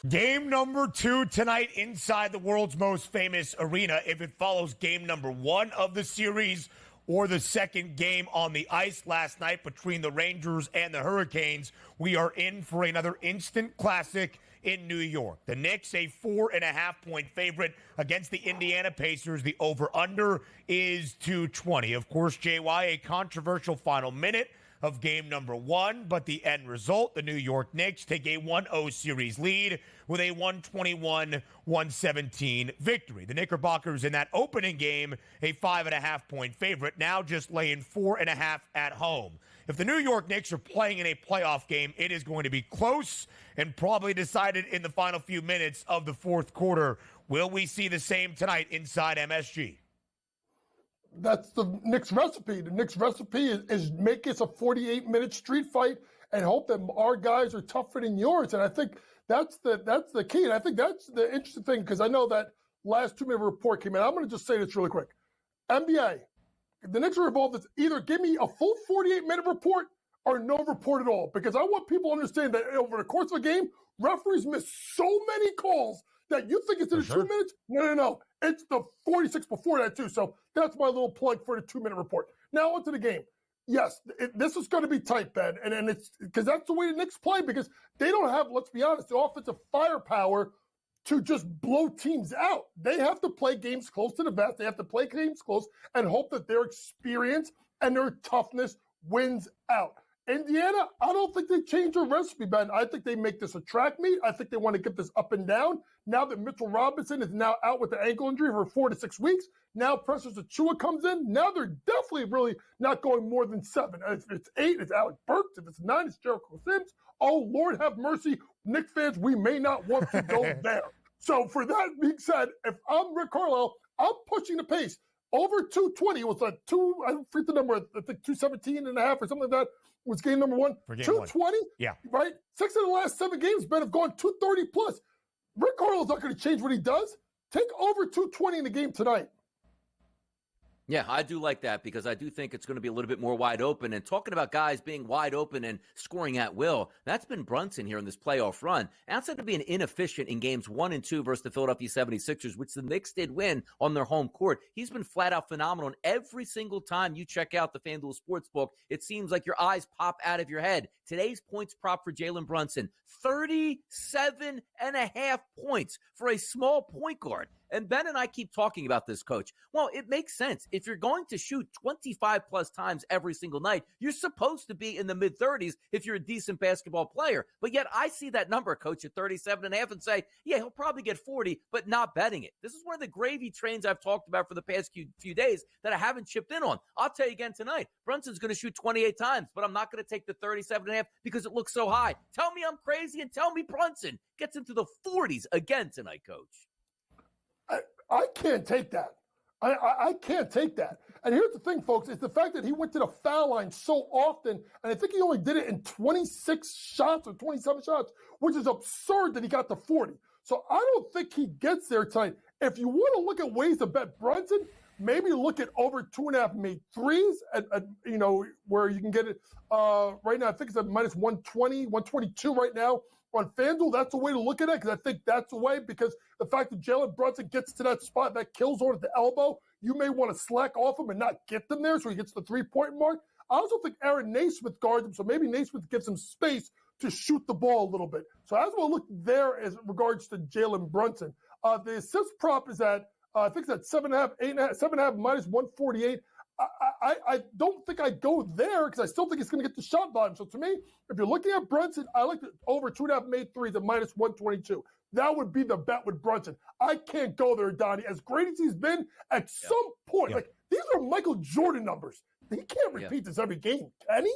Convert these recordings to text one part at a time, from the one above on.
Game number 2 tonight inside the world's most famous arena. If it follows game number 1 of the series or the second game on the ice last night between the Rangers and the Hurricanes, we are in for another instant classic in New York. The Knicks, a 4.5-point favorite against the Indiana Pacers. The over-under is 220. Of course, JY, a controversial final minute of game number 1, but the end result, the New York Knicks take a 1-0 series lead with a 121-117 victory. The Knickerbockers in that opening game, a 5.5-point favorite, now just laying 4.5 at home. If the New York Knicks are playing in a playoff game, it is going to be close and probably decided in the final few minutes of the fourth quarter. Will we see the same tonight inside MSG? That's the Knicks recipe. The Knicks recipe is make it a 48-minute street fight and hope that our guys are tougher than yours. And I think that's the key. And I think that's the interesting thing, because I know that last 2-minute report came in. I'm going to just say this really quick. NBA, the Knicks are involved. It's either give me a full 48-minute report or no report at all, because I want people to understand that over the course of a game, referees miss so many calls that you think it's in the 2 minutes. No. It's the 46 before that, too. So that's my little plug for the 2-minute report. Now, onto the game. Yes, this is going to be tight, Ben. And it's because that's the way the Knicks play, because they don't have, let's be honest, the offensive firepower to just blow teams out. They have to play games close to the vest. They have to play games close and hope that their experience and their toughness wins out. Indiana, I don't think they change their recipe, Ben. I think they make this a track meet. I think they want to get this up and down. Now that Mitchell Robinson is now out with the ankle injury for 4 to 6 weeks, now Precious Achiuwa comes in. Now they're definitely really not going more than 7. If it's 8, it's Alec Burks. If it's 9, it's Jericho Sims. Oh, Lord have mercy. Knicks fans, we may not want to go there. So for that being said, if I'm Rick Carlisle, I'm pushing the pace. Over 220 was I forget the number, I think 217 and a half or something like that was game number 1. 220? Yeah. Right? 6 of the last 7 games, Ben, have gone 230 plus. Rick Carlisle's not going to change what he does. Take over 220 in the game tonight. Yeah, I do like that, because I do think it's going to be a little bit more wide open. And talking about guys being wide open and scoring at will, that's been Brunson here in this playoff run. Outside of being inefficient in games 1 and 2 versus the Philadelphia 76ers, which the Knicks did win on their home court, he's been flat out phenomenal. And every single time you check out the FanDuel Sportsbook, it seems like your eyes pop out of your head. Today's points prop for Jalen Brunson, 37.5 points for a small point guard. And Ben and I keep talking about this, Coach. Well, it makes sense. If you're going to shoot 25 plus times every single night, you're supposed to be in the mid-30s if you're a decent basketball player. But yet I see that number, Coach, at 37.5 and say, yeah, he'll probably get 40, but not betting it. This is one of the gravy trains I've talked about for the past few days that I haven't chipped in on. I'll tell you again tonight, Brunson's going to shoot 28 times, but I'm not going to take the 37.5 because it looks so high. Tell me I'm crazy and tell me Brunson gets into the 40s again tonight, Coach. I can't take that. I can't take that. And here's the thing, folks, is the fact that he went to the foul line so often, and I think he only did it in 26 shots or 27 shots, which is absurd that he got to 40. So I don't think he gets there tonight. If you want to look at ways to bet Brunson, maybe look at over 2.5 made threes at where you can get it right now. I think it's at minus 120, 122 right now on FanDuel. That's a way to look at it, because I think that's a way, because the fact that Jalen Brunson gets to that spot, that kill zone at the elbow, you may want to slack off him and not get them there so he gets the 3-point mark. I also think Aaron Naismith guards him, so maybe Naismith gives him space to shoot the ball a little bit. So as we'll look there as regards to Jalen Brunson. The assist prop is at, I think it's at 7.5, 8.5, 7.5 minus 148. I don't think I'd go there, because I still think he's going to get the shot volume. So to me, if you're looking at Brunson, I like the over 2.5 made threes at minus 122. That would be the bet with Brunson. I can't go there, Donnie. As great as he's been, at some point, like these are Michael Jordan numbers. He can't repeat this every game, can he?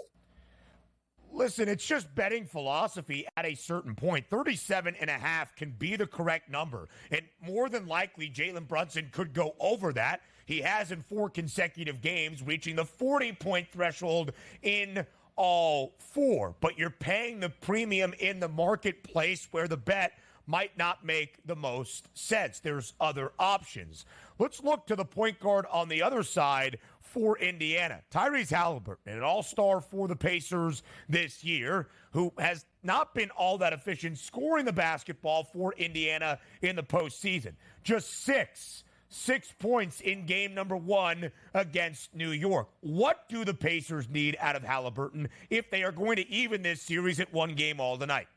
Listen, it's just betting philosophy at a certain point. 37.5 can be the correct number. And more than likely, Jalen Brunson could go over that. He has in 4 consecutive games, reaching the 40-point threshold in all 4. But you're paying the premium in the marketplace where the bet might not make the most sense. There's other options. Let's look to the point guard on the other side for Indiana. Tyrese Halliburton, an all-star for the Pacers this year, who has not been all that efficient scoring the basketball for Indiana in the postseason. Just 6 points in game number 1 against New York. What do the Pacers need out of Halliburton if they are going to even this series at 1 game all tonight?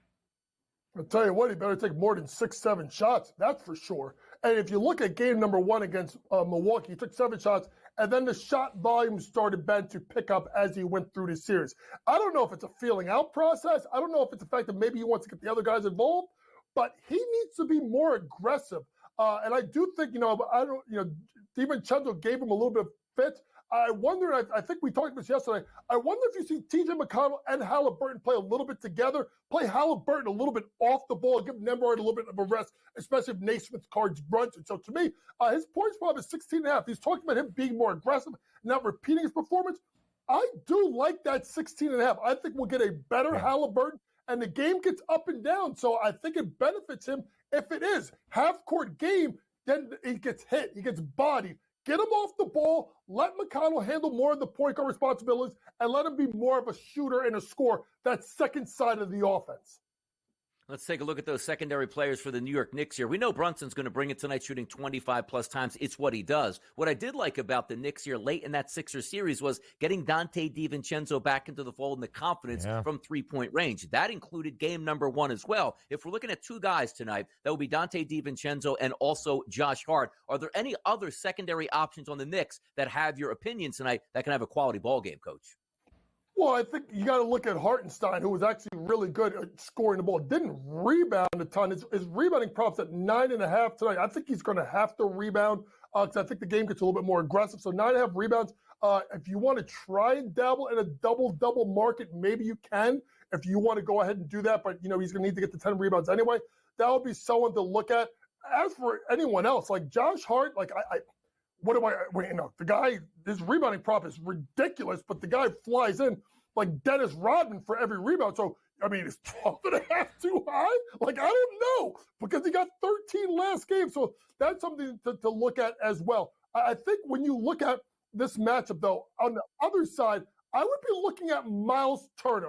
I'll tell you what, he better take more than 6-7 shots. That's for sure. And if you look at game number 1 against Milwaukee, he took 7 shots, and then the shot volume started, Ben, to pick up as he went through the series. I don't know if it's a feeling out process. I don't know if it's the fact that maybe he wants to get the other guys involved, but he needs to be more aggressive. And I do think, DiVincenzo gave him a little bit of fit. I wonder, I think we talked about this yesterday, I wonder if you see TJ McConnell and Halliburton play a little bit together, play Halliburton a little bit off the ball, give Nembhard a little bit of a rest, especially if Naismith guards Brunson. So to me, his points prop is 16.5. He's talking about him being more aggressive, not repeating his performance. I do like that 16.5. I think we'll get a better Halliburton, and the game gets up and down. So I think it benefits him if it is half-court game, then he gets hit, he gets bodied. Get him off the ball, let McConnell handle more of the point guard responsibilities, and let him be more of a shooter and a scorer, that second side of the offense. Let's take a look at those secondary players for the New York Knicks here. We know Brunson's going to bring it tonight, shooting 25-plus times. It's what he does. What I did like about the Knicks here late in that Sixers series was getting Dante DiVincenzo back into the fold and the confidence from three-point range. That included game number 1 as well. If we're looking at 2 guys tonight, that will be Dante DiVincenzo and also Josh Hart. Are there any other secondary options on the Knicks that have your opinion tonight that can have a quality ball game, Coach? Well, I think you got to look at Hartenstein, who was actually really good at scoring the ball. Didn't rebound a ton. His rebounding props at 9.5 tonight. I think he's going to have to rebound because I think the game gets a little bit more aggressive. So 9.5 rebounds. If you want to try and dabble in a double-double market, maybe you can. If you want to go ahead and do that, but he's going to need to get to 10 rebounds anyway. That would be someone to look at. As for anyone else, like Josh Hart, the guy, his rebounding prop is ridiculous, but the guy flies in like Dennis Rodman for every rebound. So, is 12.5 too high? I don't know, because he got 13 last game. So that's something to look at as well. I think when you look at this matchup, though, on the other side, I would be looking at Miles Turner.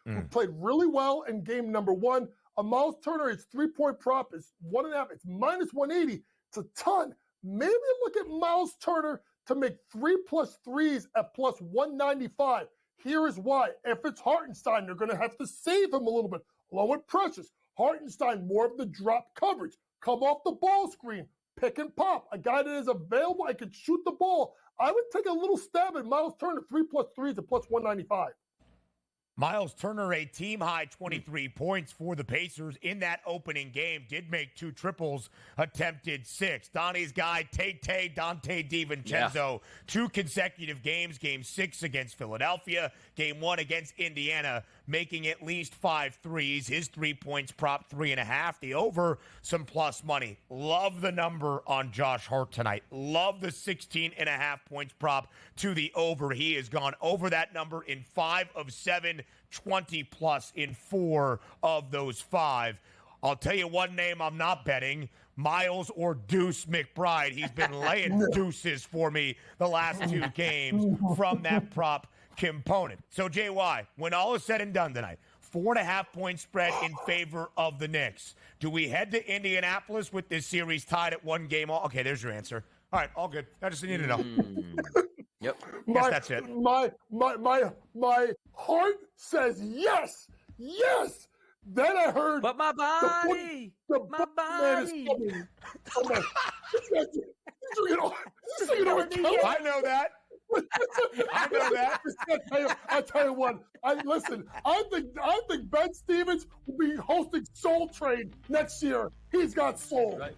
Who played really well in game number 1. Miles Turner, his 3-point prop is 1.5. It's minus 180. It's a ton. Maybe look at Miles Turner to make 3+ threes at plus 195. Here is why. If it's Hartenstein, they're going to have to save him a little bit, along with Precious. Hartenstein, more of the drop coverage. Come off the ball screen. Pick and pop. A guy that is available, I could shoot the ball. I would take a little stab at Miles Turner, 3+ threes at plus 195. Miles Turner, a team-high 23 points for the Pacers in that opening game, did make 2 triples, attempted 6. Donnie's guy, Dante DiVincenzo, 2 consecutive games, game 6 against Philadelphia, game 1 against Indiana, making at least 5 threes. His 3 points prop 3.5. The over, some plus money. Love the number on Josh Hart tonight. Love the 16.5 points prop to the over. He has gone over that number in 5 of 7, 20 plus in 4 of those 5. I'll tell you one name I'm not betting, Miles or Deuce McBride. He's been laying deuces for me the last 2 games from that prop component. So, JY, when all is said and done tonight, 4.5 point spread in favor of the Knicks. Do we head to Indianapolis with this series tied at 1 game? Okay, there's your answer. All right, all good. I just need to know. Yep. Guess that's it. My heart says yes. Yes. Then I heard. But my body. My body. I know that. I'll tell you what. I think Ben Stevens will be hosting Soul Train next year. He's got soul. Right.